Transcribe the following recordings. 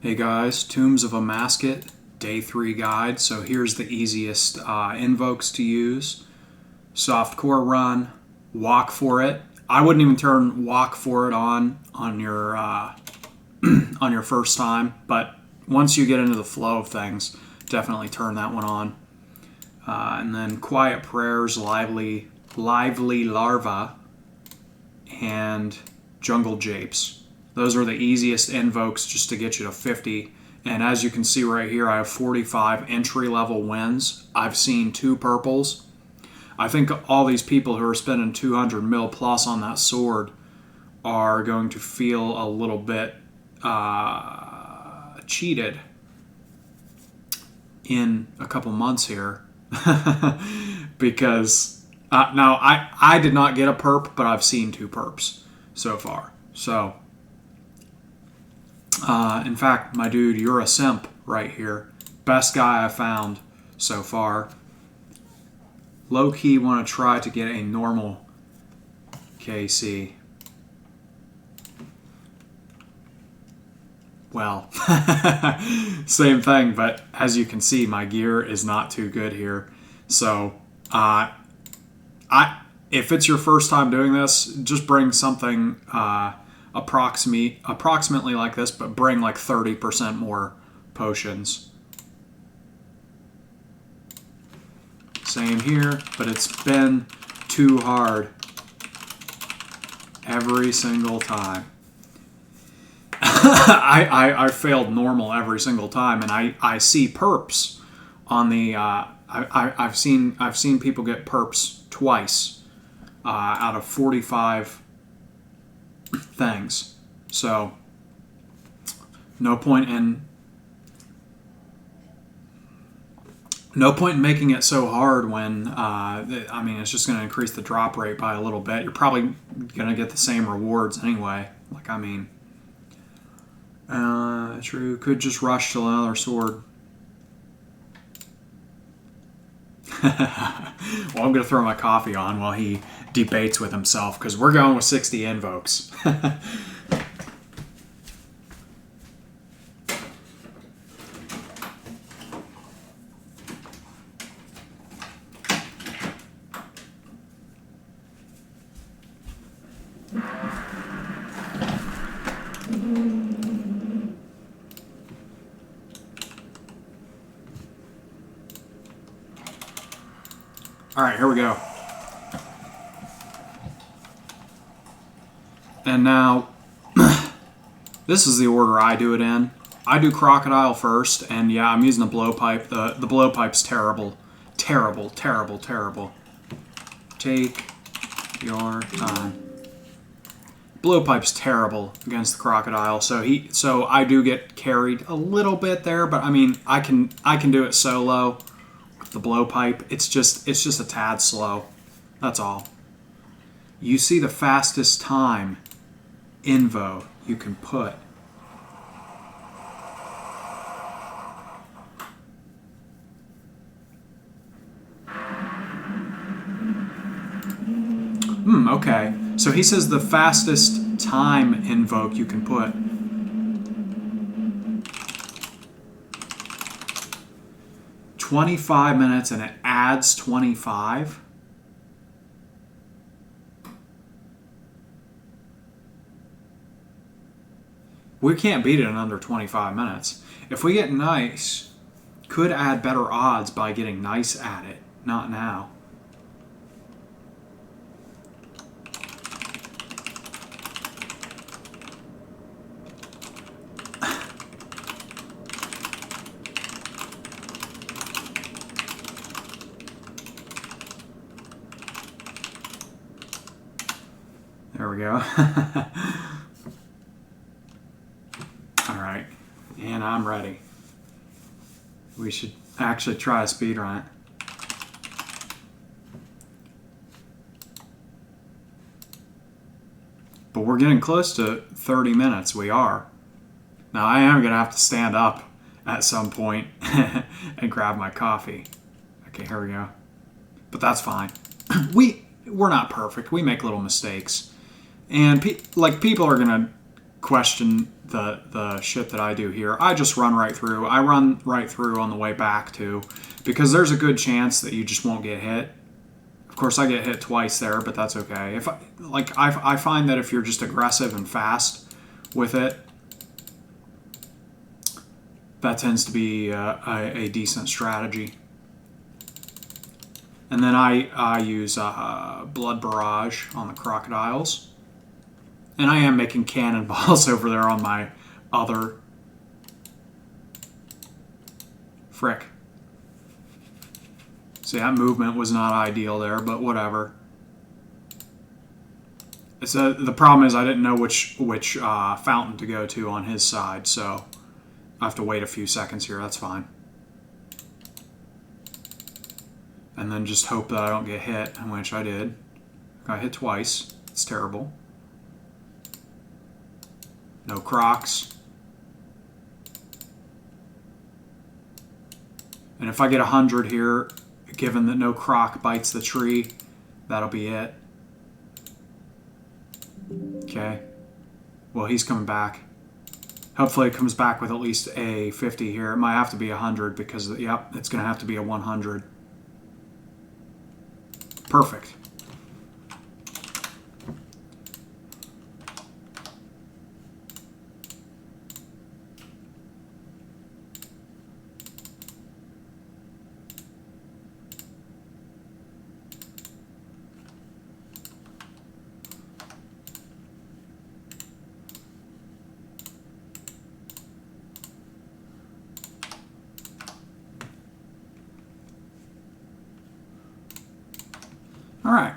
Hey guys, Tombs of Amascut, Day 3 guide. So here's the easiest invokes to use. Soft core run, walk for it. I wouldn't even turn walk for it on your on your first time, but once you get into the flow of things, definitely turn that one on. And then quiet prayers, lively larva, and jungle japes. Those are the easiest invokes just to get you to 50. And as you can see right here, I have 45 entry-level wins. I've seen 2 purples. I think all these people who are spending 200 mil plus on that sword are going to feel a little bit cheated in a couple months here. Because now I did not get a perp, but I've seen 2 perps so far. So in fact, my dude, you're a simp right here. Best guy I found so far. Low-key want to try to get a normal KC. Well, same thing, but as you can see, my gear is not too good here. So, if it's your first time doing this, just bring something approximately like this, but bring like 30% more potions. Same here, but it's been too hard every single time. I failed normal every single time, and I see perps on the. I've seen people get perps twice out of 45 things. So no point in making it so hard when I mean, it's just going to increase the drop rate by a little bit. You're probably going to get the same rewards anyway. Like, I mean, true, could just rush to another sword. Well, I'm going to throw my coffee on while he debates with himself, because we're going with 60 invokes. All right, here we go. And now, this is the order I do it in. I do crocodile first, and yeah, I'm using the blowpipe. The blowpipe's terrible. Terrible, terrible, terrible. Take your time. Blowpipe's terrible against the crocodile, so I do get carried a little bit there, but I mean, I can do it solo. The blowpipe, it's just a tad slow. That's all. You see the fastest time invo you can put. Okay. So he says the fastest time invoke you can put. 25 minutes, and it adds 25. We can't beat it in under 25 minutes. If we get nice, could add better odds by getting nice at it. Not now. There we go. All right, and I'm ready. We should actually try a speedrun it. But we're getting close to 30 minutes. We are. Now I am going to have to stand up at some point and grab my coffee. Okay, here we go. But that's fine. We're not perfect. We make little mistakes. And people are going to question the shit that I do here. I just run right through. I run right through on the way back too, because there's a good chance that you just won't get hit. Of course, I get hit twice there, but that's okay. If I find that if you're just aggressive and fast with it, that tends to be a decent strategy. And then I use Blood Barrage on the crocodiles. And I am making cannonballs over there on my other... Frick. See, that movement was not ideal there, but whatever. The problem is I didn't know which fountain to go to on his side, so I have to wait a few seconds here. That's fine. And then just hope that I don't get hit, which I did. Got hit twice. It's terrible. No crocs. And if I get 100 here, given that no croc bites the tree, that'll be it. Okay. Well, he's coming back. Hopefully it comes back with at least a 50 here. It might have to be 100 because, yep, it's going to have to be a 100. Perfect. All right.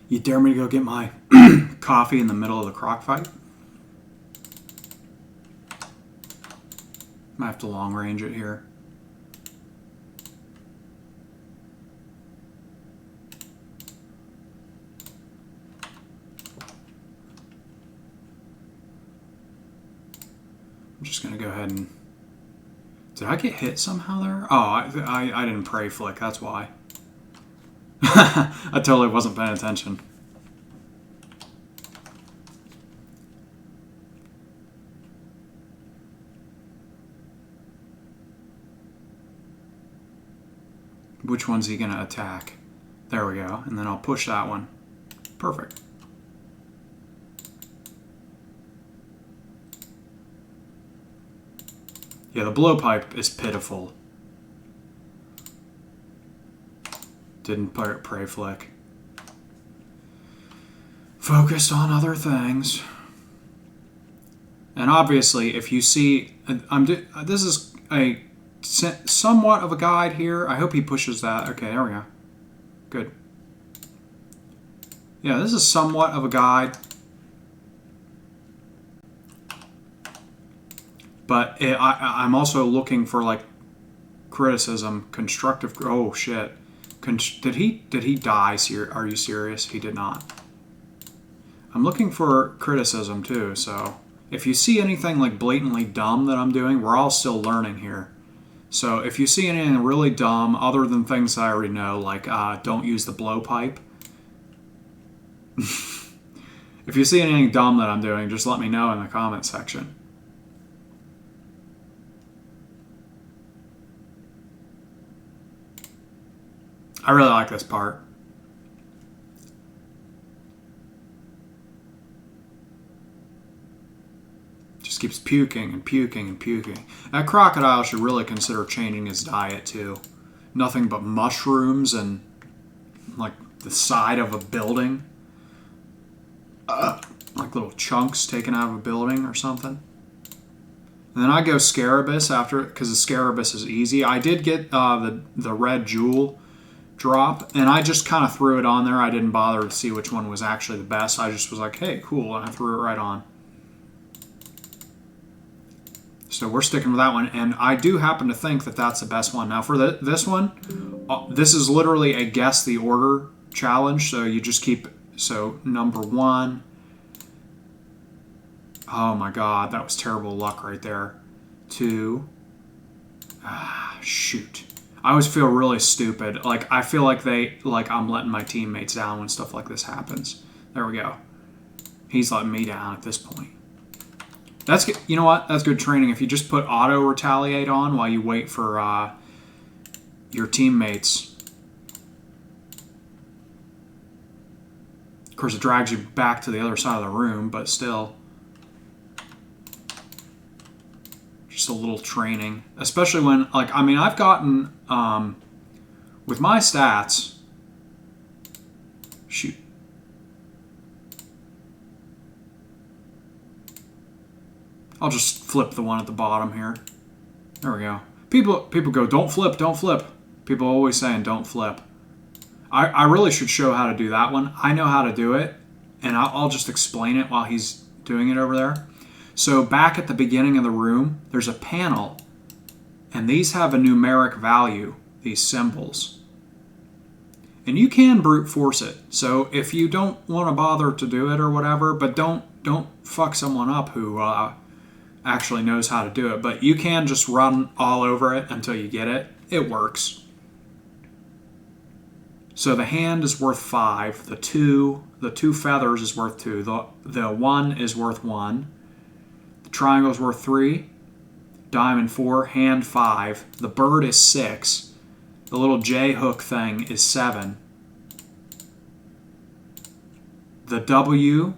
You dare me to go get my coffee in the middle of the croc fight? Might have to long range it here. I'm just going to go ahead and... Did I get hit somehow there? Oh, I didn't pray flick, that's why. I totally wasn't paying attention. Which one's he going to attack? There we go. And then I'll push that one. Perfect. Yeah, the blowpipe is pitiful. Didn't pray flick. Focused on other things. And obviously, if you see... this is a somewhat of a guide here. I hope he pushes that. Okay, there we go. Good. Yeah, this is somewhat of a guide. But I'm also looking for, like, criticism, constructive... Oh, shit. Did he die? Are you serious? He did not. I'm looking for criticism too, so if you see anything like blatantly dumb that I'm doing, we're all still learning here. So if you see anything really dumb, other than things that I already know, like don't use the blowpipe. If you see anything dumb that I'm doing, just let me know in the comment section. I really like this part. Just keeps puking and puking and puking. That crocodile should really consider changing his diet too. Nothing but mushrooms and like the side of a building. Like little chunks taken out of a building or something. And then I go Scarabus after it because the Scarabus is easy. I did get the red jewel drop, and I just kind of threw it on there. I didn't bother to see which one was actually the best. I just was like, hey, cool, and I threw it right on. So we're sticking with that one, and I do happen to think that that's the best one. Now for this one, this is literally a guess the order challenge, so you just keep, so number 1, oh my god, that was terrible luck right there. 2, shoot. I always feel really stupid. Like, I feel like I'm letting my teammates down when stuff like this happens. There we go. He's letting me down at this point. That's good. You know what? That's good training. If you just put auto retaliate on while you wait for your teammates. Of course, it drags you back to the other side of the room, but still. Just a little training. Especially when, like, I mean, I've gotten, with my stats, shoot. I'll just flip the one at the bottom here. There we go. People go, don't flip, don't flip. People are always saying, don't flip. I really should show how to do that one. I know how to do it, and I'll just explain it while he's doing it over there. So back at the beginning of the room, there's a panel, and these have a numeric value, these symbols. And you can brute force it. So if you don't want to bother to do it or whatever, but don't fuck someone up who actually knows how to do it. But you can just run all over it until you get it. It works. So the hand is worth 5. The two feathers is worth 2. The 1 is worth 1. The triangle is worth 3. Diamond 4. Hand 5. The bird is 6. The little J hook thing is 7. The W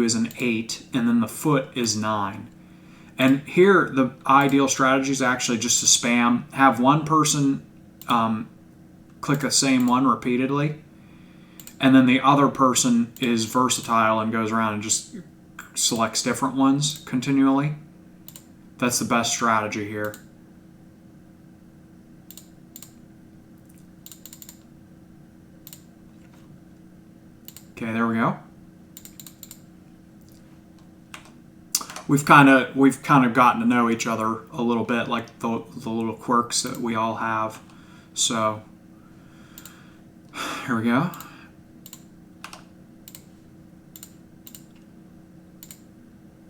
is an 8, and then the foot is 9. And here, the ideal strategy is actually just to spam. Have one person click the same one repeatedly, and then the other person is versatile and goes around and just selects different ones continually. That's the best strategy here. Okay, there we go. We've kind of gotten to know each other a little bit, like the little quirks that we all have. So here we go.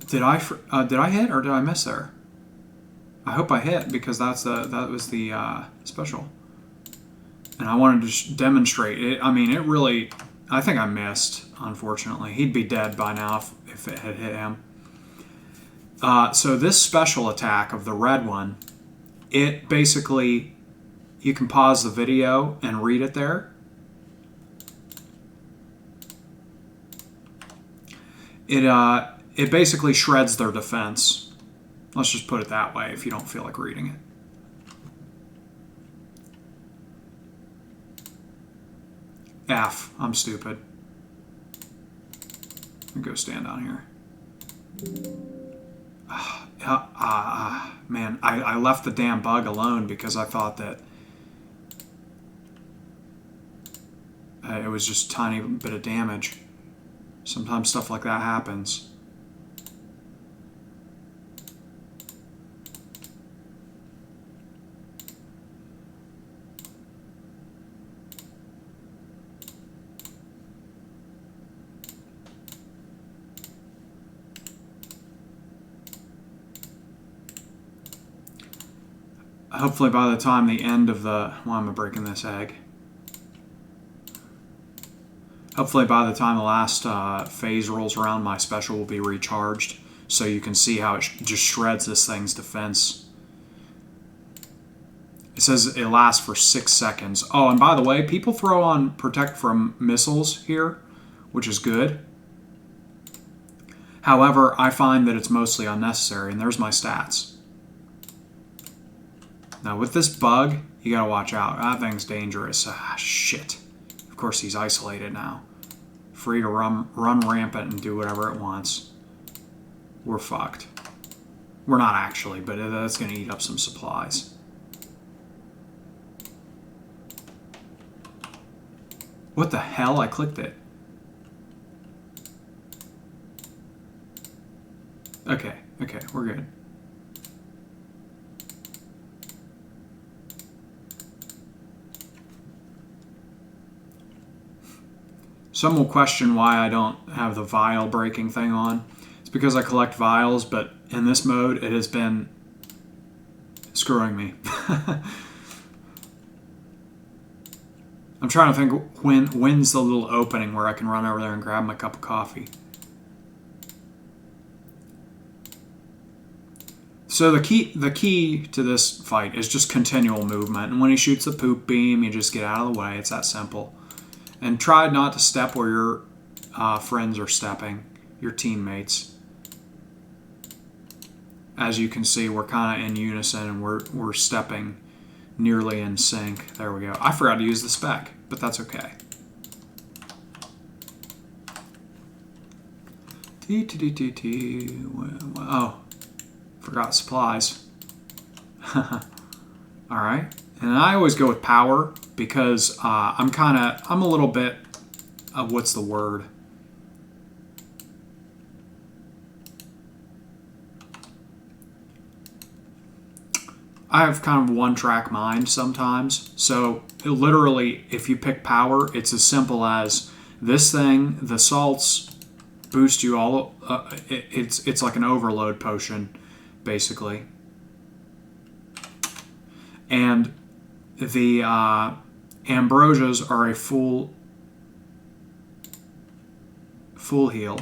Did I hit or did I miss there? I hope I hit because that was the special, and I wanted to just demonstrate it. I mean, it really. I think I missed. Unfortunately, he'd be dead by now if it had hit him. So this special attack of the red one, it basically, you can pause the video and read it there. It basically shreds their defense. Let's just put it that way if you don't feel like reading it. F. I'm stupid. I'll go stand down here. Man, I left the damn bug alone because I thought that it was just a tiny bit of damage. Sometimes stuff like that happens. Hopefully by the time the end of the... Why am I breaking this egg? Hopefully by the time the last phase rolls around, my special will be recharged. So you can see how it just shreds this thing's defense. It says it lasts for 6 seconds. Oh, and by the way, people throw on Protect from Missiles here, which is good. However, I find that it's mostly unnecessary, and there's my stats. Now with this bug, you gotta watch out. That thing's dangerous. Ah, shit. Of course he's isolated now. Free to run rampant and do whatever it wants. We're fucked. We're not actually, but that's gonna eat up some supplies. What the hell? I clicked it. Okay, we're good. Some will question why I don't have the vial breaking thing on. It's because I collect vials, but in this mode, it has been screwing me. I'm trying to think when's the little opening where I can run over there and grab my cup of coffee. So the key to this fight is just continual movement. And when he shoots the poop beam, you just get out of the way. It's that simple. And try not to step where your friends are stepping, your teammates. As you can see, we're kind of in unison and we're stepping nearly in sync. There we go. I forgot to use the spec, but that's okay. Oh, forgot supplies. Alright. And I always go with power because I'm a little bit, what's the word? I have kind of one-track mind sometimes. So literally, if you pick power, it's as simple as this thing, the salts boost you all. It's like an overload potion, basically. And the ambrosias are a full heal.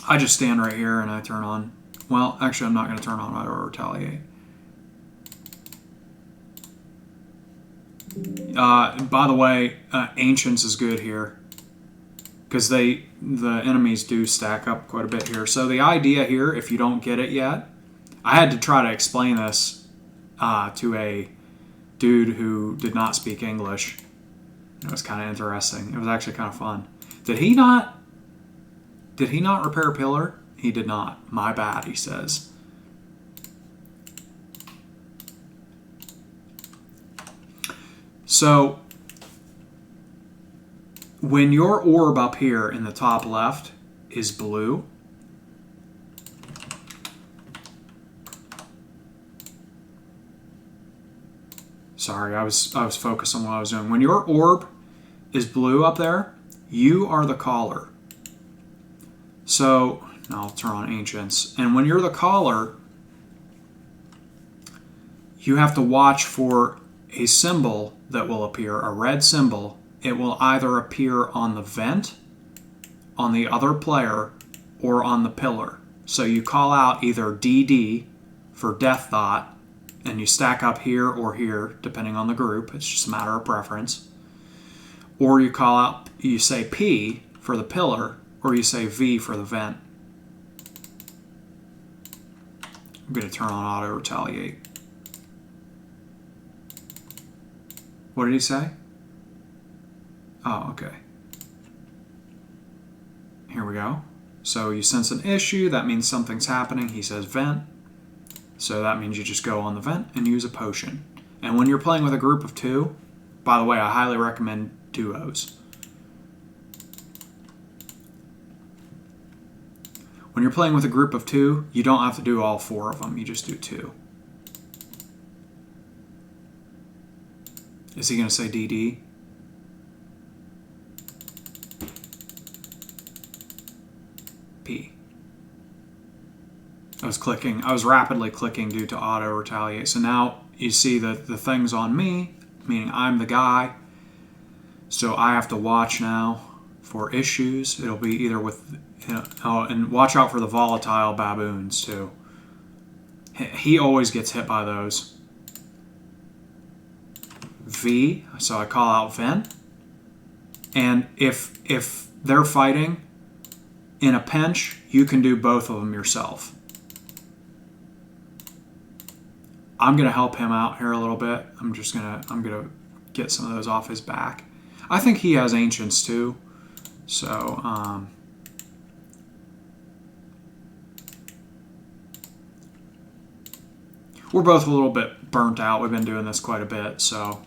I just stand right here and I turn on. Well, actually, I'm not going to turn on auto retaliate. By the way, Ancients is good here because the enemies do stack up quite a bit here. So the idea here, if you don't get it yet, I had to try to explain this to a dude who did not speak English. It was kind of interesting. It was actually kind of fun. Did he not repair a pillar? He did not. My bad, he says. So, when your orb up here in the top left is blue, sorry, I was focused on what I was doing. When your orb is blue up there, you are the caller. So, I'll turn on Ancients. And when you're the caller, you have to watch for a symbol that will appear, a red symbol. It will either appear on the vent, on the other player, or on the pillar. So you call out either DD for Death Thought, and you stack up here or here, depending on the group. It's just a matter of preference. Or you call out, you say P for the pillar, or you say V for the vent. I'm going to turn on auto retaliate. What did he say? Oh, okay. Here we go. So you sense an issue. That means something's happening. He says vent. So that means you just go on the vent and use a potion. And when you're playing with a group of 2, by the way, I highly recommend duos. When you're playing with a group of 2, you don't have to do all 4 of them. You just do 2. Is he going to say DD? P. I was rapidly clicking due to auto retaliate. So now you see that the thing's on me, meaning I'm the guy. So I have to watch now for issues. It'll be either with, oh, and watch out for the volatile baboons too. He always gets hit by those. V, so I call out vent. And if they're fighting in a pinch, you can do both of them yourself. I'm gonna help him out here a little bit. I'm gonna get some of those off his back. I think he has Ancients too. So we're both a little bit burnt out. We've been doing this quite a bit, so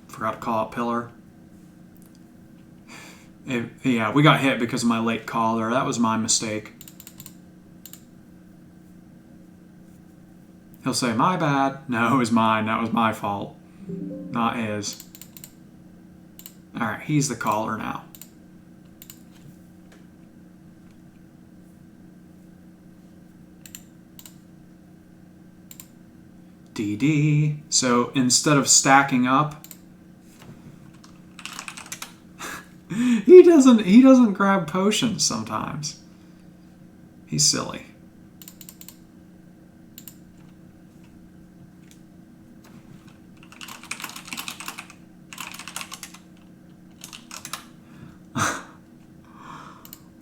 forgot to call out pillar. Yeah, we got hit because of my late call there. That was my mistake. He'll say, my bad. No, it was mine. That was my fault. Not his. Alright, he's the caller now. DD. So instead of stacking up, he doesn't grab potions sometimes. He's silly.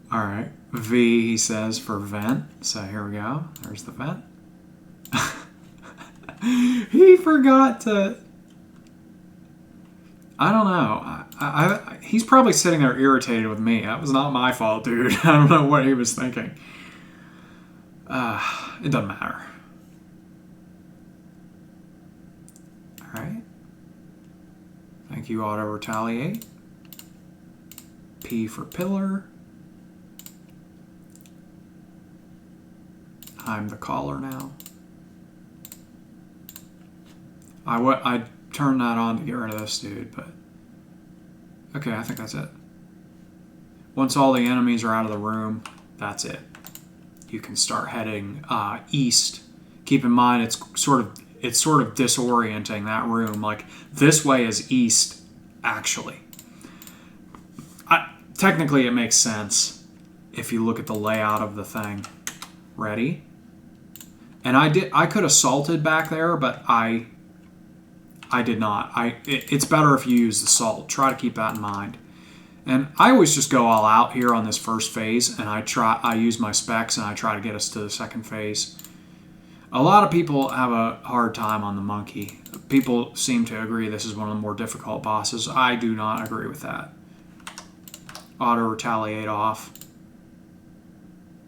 All right, V, he says, for vent. So here we go. There's the vent. He forgot to... I don't know. He's probably sitting there irritated with me. That was not my fault, dude. I don't know what he was thinking. It doesn't matter. All right. Thank you, auto retaliate. P for pillar. I'm the caller now. I turned that on to get rid of this dude, but okay, I think that's it. Once all the enemies are out of the room, that's it. You can start heading east. Keep in mind, it's sort of disorienting that room. Like, this way is east, actually. Technically, it makes sense if you look at the layout of the thing. Ready? And I could have salted back there, but I did not. It's better if you use the salt. Try to keep that in mind. And I always just go all out here on this first phase, and I use my specs and I try to get us to the second phase. A lot of people have a hard time on the monkey. People seem to agree this is one of the more difficult bosses. I do not agree with that. Auto retaliate off.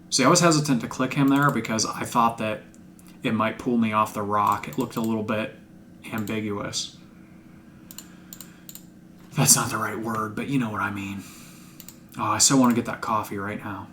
See, I was hesitant to click him there because I thought that it might pull me off the rock. It looked a little bit ambiguous. That's not the right word, but you know what I mean. Oh, I so want to get that coffee right now.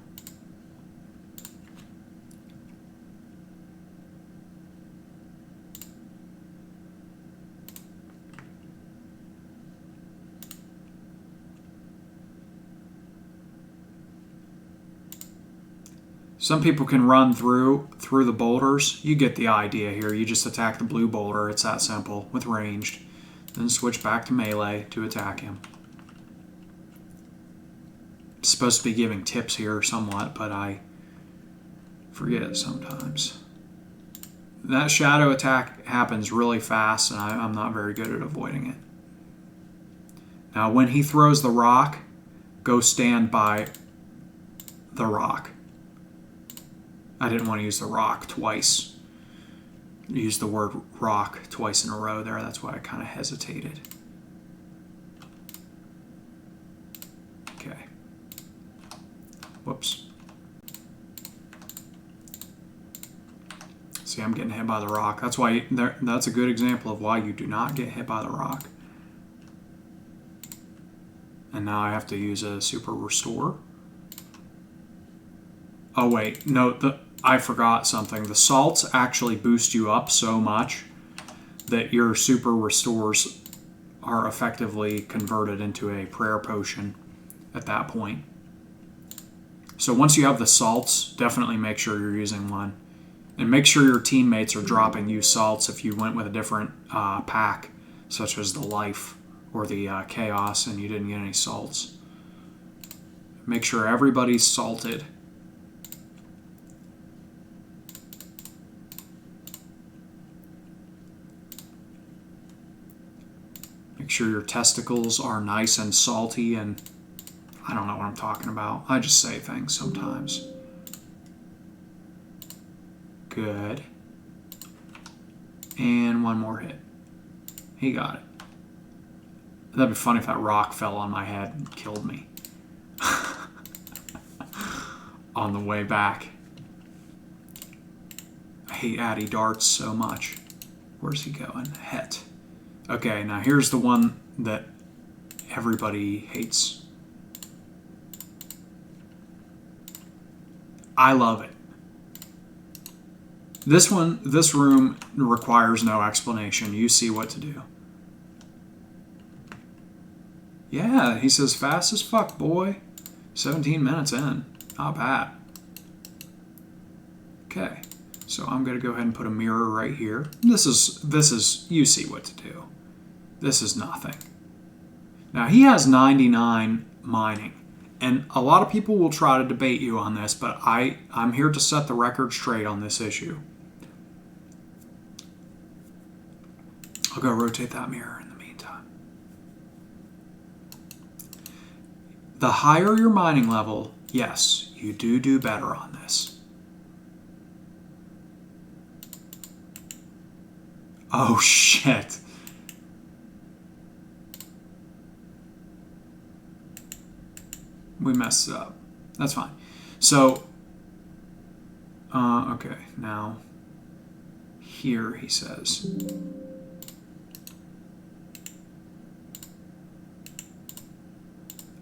Some people can run through the boulders. You get the idea here. You just attack the blue boulder. It's that simple with ranged. Then switch back to melee to attack him. It's supposed to be giving tips here somewhat, but I forget sometimes. That shadow attack happens really fast, and I'm not very good at avoiding it. Now, when he throws the rock, go stand by the rock. I didn't want to use the rock twice. Use the word rock twice in a row there. That's why I kind of hesitated. Okay. Whoops. See, I'm getting hit by the rock. That's why that's a good example of why you do not get hit by the rock. And now I have to use a super restore. Oh wait, no, I forgot something. The salts actually boost you up so much that your super restores are effectively converted into a prayer potion at that point. So once you have the salts, definitely make sure you're using one. And make sure your teammates are dropping you salts if you went with a different pack, such as the life or the chaos, and you didn't get any salts. Make sure everybody's salted. Make sure your testicles are nice and salty, and I don't know what I'm talking about. I just say things sometimes. Good. And one more hit. He got it. That'd be funny if that rock fell on my head and killed me. On the way back. I hate Addy darts so much. Where's he going? Het. Okay, now here's the one that everybody hates. I love it. This room requires no explanation. You see what to do. Yeah, he says fast as fuck, boy. 17 minutes in. Not bad. Okay. So I'm going to go ahead and put a mirror right here. This is you see what to do. This is nothing. Now he has 99 mining, and a lot of people will try to debate you on this, but I'm here to set the record straight on this issue. I'll go rotate that mirror in the meantime. The higher your mining level, yes, you do better on this. Oh shit. We messed it up. That's fine. So, okay, now here he says.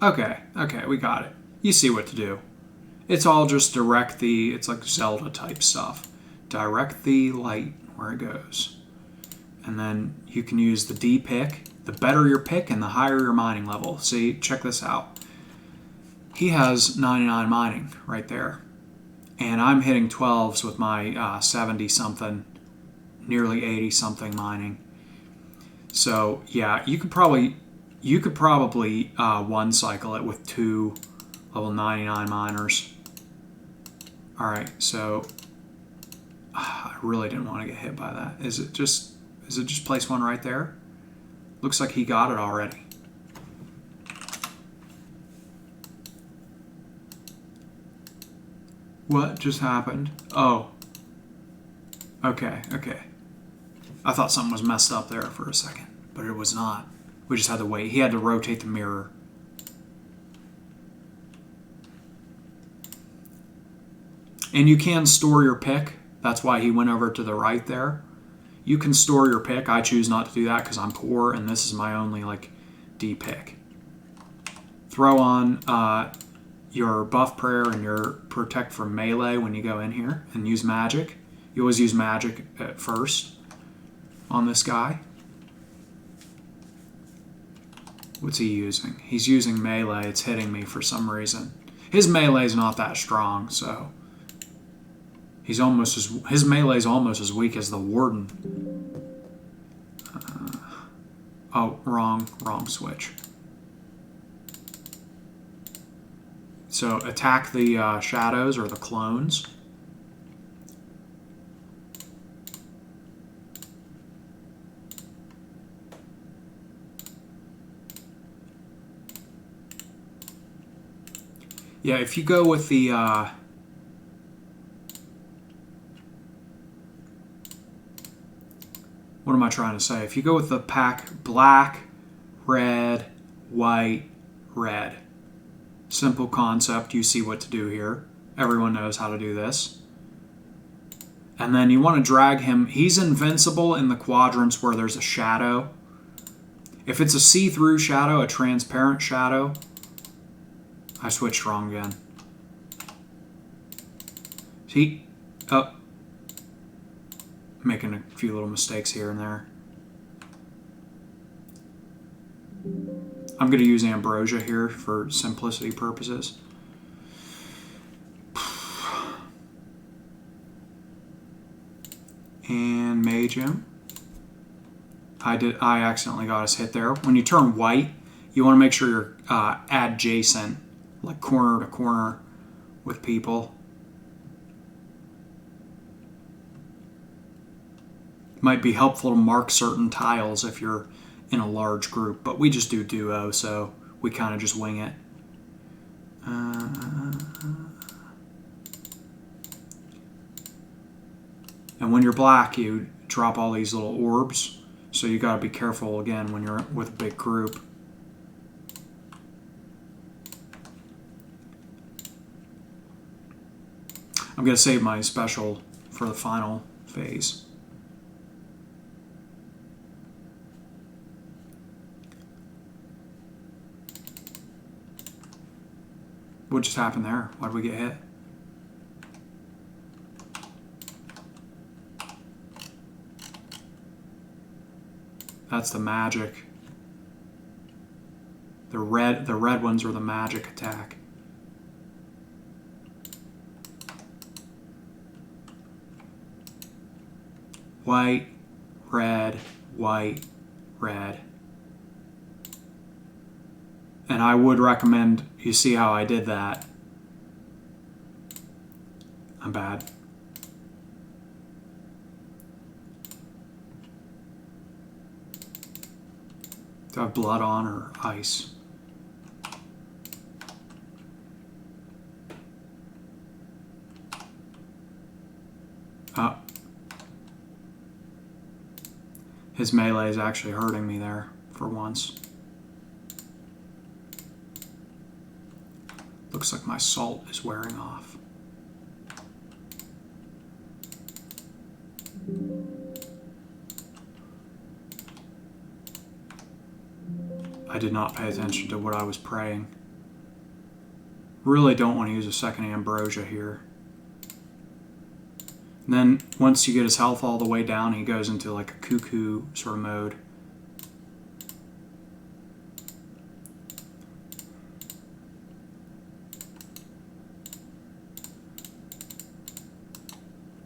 Okay, we got it. You see what to do. It's all just it's like Zelda type stuff. Direct the light where it goes. And then you can use the D pick. The better your pick and the higher your mining level. See, check this out. He has 99 mining right there. And I'm hitting 12s with my 70 something, nearly 80 something mining. So yeah, you could probably one cycle it with 2 level 99 miners. All right, so I really didn't want to get hit by that. Is it just place one right there? Looks like he got it already. What just happened? Oh. Okay. I thought something was messed up there for a second, but it was not. We just had to wait. He had to rotate the mirror. And you can store your pick. That's why he went over to the right there. You can store your pick. I choose not to do that because I'm poor, and this is my only D pick. Throw on your buff prayer and your protect from melee when you go in here, and use magic. You always use magic at first on this guy. What's he using? He's using melee. It's hitting me for some reason. His melee's not that strong, so his melee's almost as weak as the warden. Oh, wrong switch. So attack the shadows or the clones. Yeah, if you go with the what am I trying to say? If you go with the pack black, red, white, red. Simple concept, you see what to do here. Everyone knows how to do this. And then you want to drag him. He's invincible in the quadrants where there's a shadow. If it's a see-through shadow, a transparent shadow, I switched wrong again. See? Oh. Making a few little mistakes here and there. I'm going to use Ambrosia here for simplicity purposes. And Mage him. I accidentally got us hit there. When you turn white, you want to make sure you're adjacent, like corner to corner with people. Might be helpful to mark certain tiles if you're in a large group, but we just do duo, so we kind of just wing it. And when you're black, you drop all these little orbs, so you got to be careful again when you're with a big group. I'm going to save my special for the final phase. What just happened there? Why did we get hit? That's the magic. The red ones are the magic attack. white, red, white, red. And I would recommend you see how I did that. I'm bad. Do I have blood on or ice? Oh. His melee is actually hurting me there for once. Looks like my salt is wearing off. I did not pay attention to what I was praying. Really don't want to use a second ambrosia here. And then once you get his health all the way down, he goes into like a cuckoo sort of mode.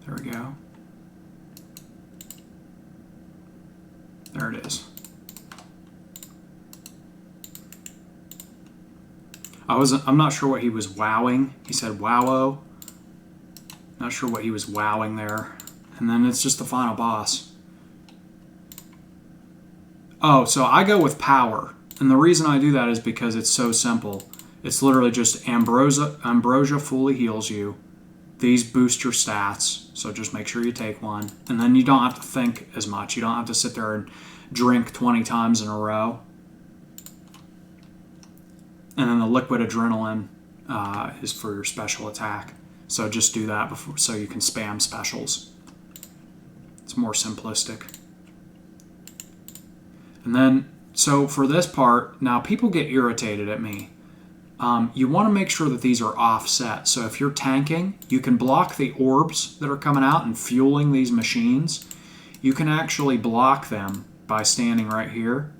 There we go. There it is. I'm not sure what he was wowing. He said wow-o. Not sure what he was wowing there. And then it's just the final boss. Oh, so I go with power. And the reason I do that is because it's so simple. It's literally just Ambrosia fully heals you. These boost your stats, so just make sure you take one. And then you don't have to think as much. You don't have to sit there and drink 20 times in a row. And then the liquid adrenaline is for your special attack. So just do that before, so you can spam specials. It's more simplistic. And then, so for this part, now people get irritated at me. You want to make sure that these are offset. So if you're tanking, you can block the orbs that are coming out and fueling these machines. You can actually block them by standing right here.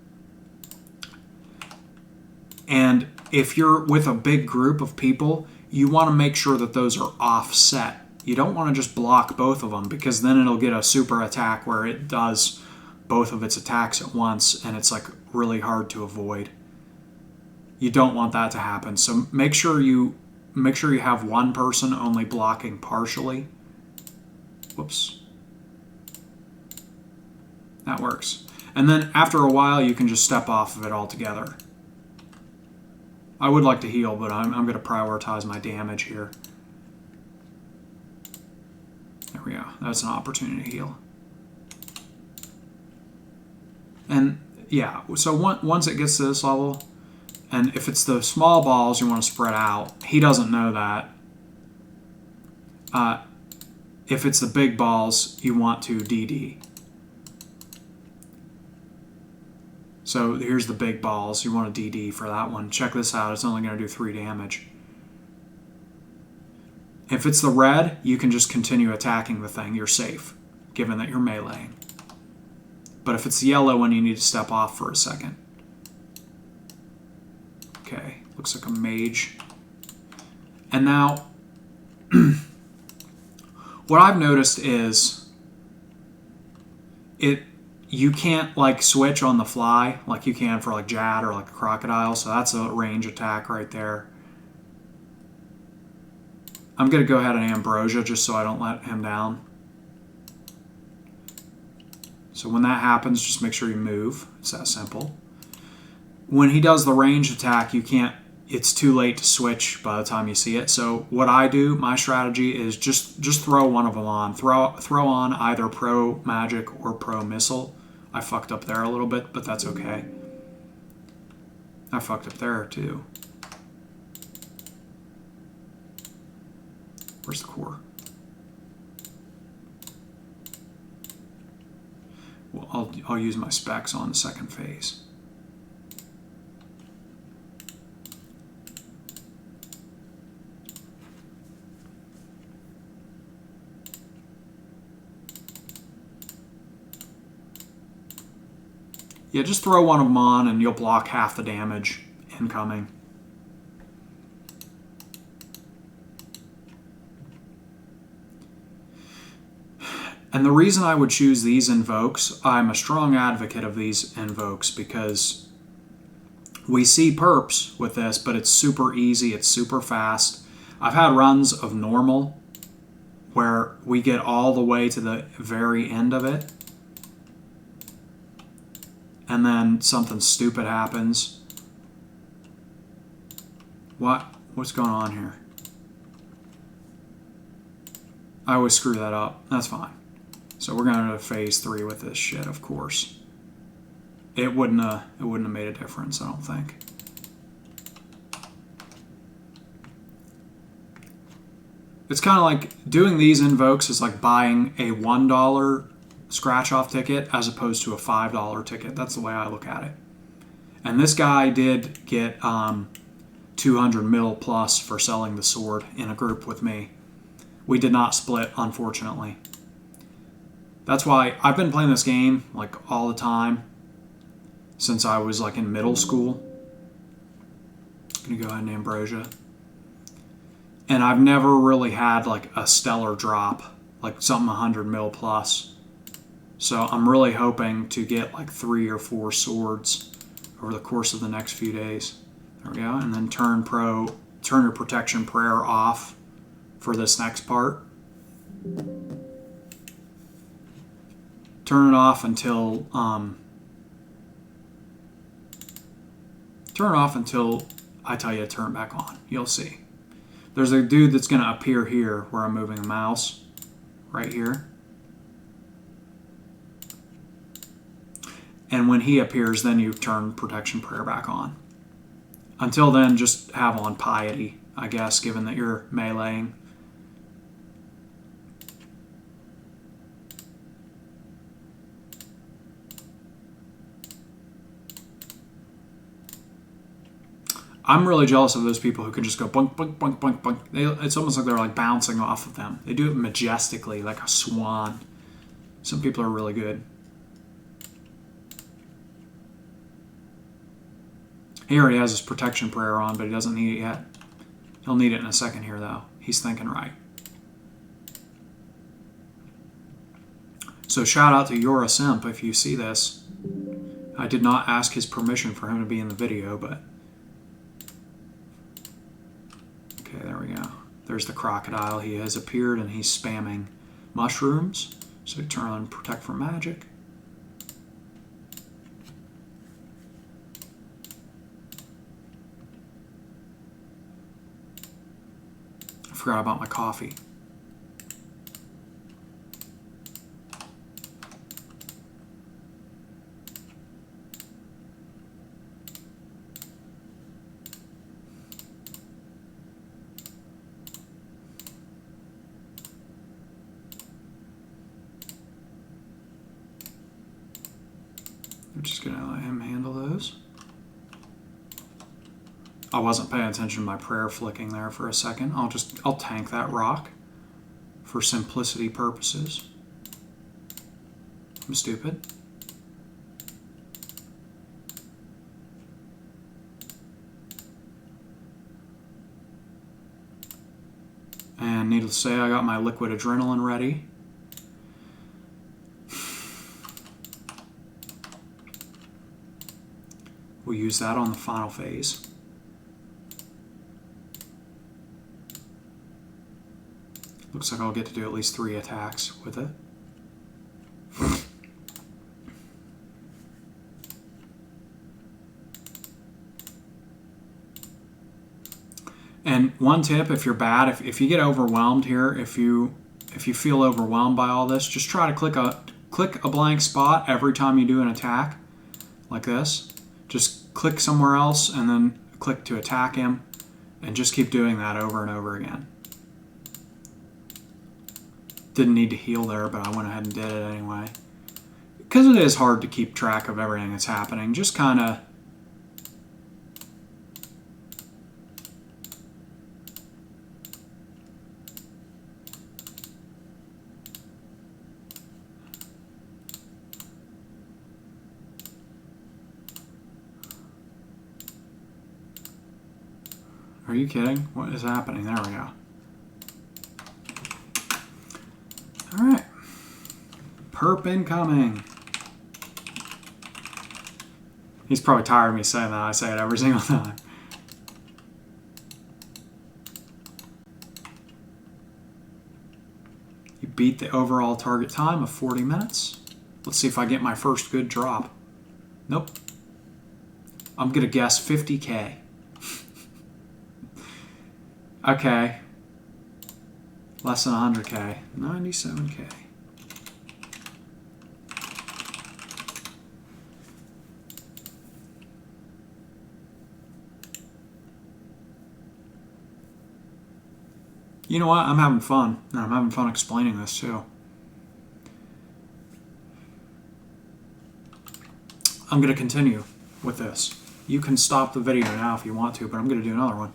And if you're with a big group of people, you want to make sure that those are offset. You don't want to just block both of them, because then it'll get a super attack where it does both of its attacks at once, and it's like really hard to avoid. You don't want that to happen. So make sure you have one person only blocking partially. Whoops. That works. And then after a while, you can just step off of it altogether. I would like to heal, but I'm going to prioritize my damage here. There we go. That's an opportunity to heal. And yeah, so once it gets to this level, and if it's the small balls, you want to spread out. He doesn't know that. If it's the big balls, you want to DD. So here's the big balls. You want a DD for that one. Check this out. It's only going to do 3 damage. If it's the red, you can just continue attacking the thing. You're safe, given that you're meleeing. But if it's the yellow one, you need to step off for a second. Okay, looks like a mage. And now, what I've noticed is you can't like switch on the fly like you can for like Jad or like a crocodile, so that's a range attack right there. I'm going to go ahead and Ambrosia just so I don't let him down. So when that happens, just make sure you move. It's that simple. When he does the range attack, you can't, it's too late to switch by the time you see it. So what I do, my strategy is just throw one of them on. Throw on either Pro Magic or Pro Missile. I fucked up there a little bit, but that's okay. I fucked up there too. Where's the core? Well, I'll use my specs on the second phase. Yeah, just throw one of them on and you'll block half the damage incoming. And the reason I would choose these invokes, I'm a strong advocate of these invokes because we see perps with this, but it's super easy, it's super fast. I've had runs of normal where we get all the way to the very end of it, and then something stupid happens. What's going on here? I always screw that up. That's fine. So we're going to phase 3 with this shit, of course. It wouldn't have made a difference, I don't think. It's kind of like doing these invokes is like buying a $1 scratch-off ticket as opposed to a $5 ticket. That's the way I look at it. And this guy did get 200 mil plus for selling the sword in a group with me. We did not split, unfortunately. That's why I've been playing this game like all the time since I was like in middle school. I'm gonna go ahead and Ambrosia. And I've never really had like a stellar drop, like something 100 mil plus. So I'm really hoping to get like 3 or 4 swords over the course of the next few days. There we go. And then turn your protection prayer off for this next part. Turn it off until I tell you to turn it back on. You'll see. There's a dude that's going to appear here where I'm moving the mouse, right here. And when he appears, then you turn protection prayer back on. Until then, just have on piety, I guess, given that you're meleeing. I'm really jealous of those people who can just go bunk, bunk, bunk, bunk, bunk. It's almost like they're like bouncing off of them. They do it majestically, like a swan. Some people are really good. He already has his protection prayer on, but he doesn't need it yet. He'll need it in a second here, though. He's thinking right. So shout out to Yora Simp if you see this. I did not ask his permission for him to be in the video, but... Okay, there we go. There's the crocodile. He has appeared and he's spamming mushrooms. So turn on Protect from Magic. I forgot about my coffee. I'm just going to let him handle those. I wasn't paying attention to my prayer flicking there for a second. I'll tank that rock for simplicity purposes. I'm stupid. And needless to say, I got my liquid adrenaline ready. We'll use that on the final phase. Looks like I'll get to do at least 3 attacks with it. And one tip, if you're bad, if you get overwhelmed here, if you feel overwhelmed by all this, just try to click a blank spot every time you do an attack, like this. Just click somewhere else and then click to attack him, and just keep doing that over and over again. Didn't need to heal there, but I went ahead and did it anyway. Because it is hard to keep track of everything that's happening. Just kind of... Are you kidding? What is happening? There we go. Alright. Perp incoming. He's probably tired of me saying that. I say it every single time. You beat the overall target time of 40 minutes. Let's see if I get my first good drop. Nope. I'm going to guess 50K. Okay. Less than 100K. 97K. You know what? I'm having fun. And I'm having fun explaining this too. I'm going to continue with this. You can stop the video now if you want to, but I'm going to do another one.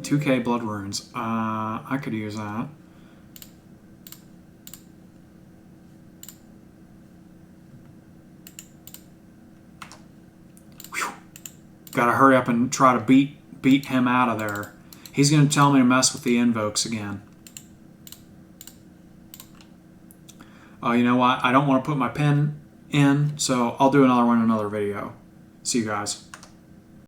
$2K blood runes. I could use that. Gotta hurry up and try to beat him out of there. He's gonna tell me to mess with the invokes again. Oh, you know what? I don't want to put my pen in, so I'll do another one in another video. See you guys.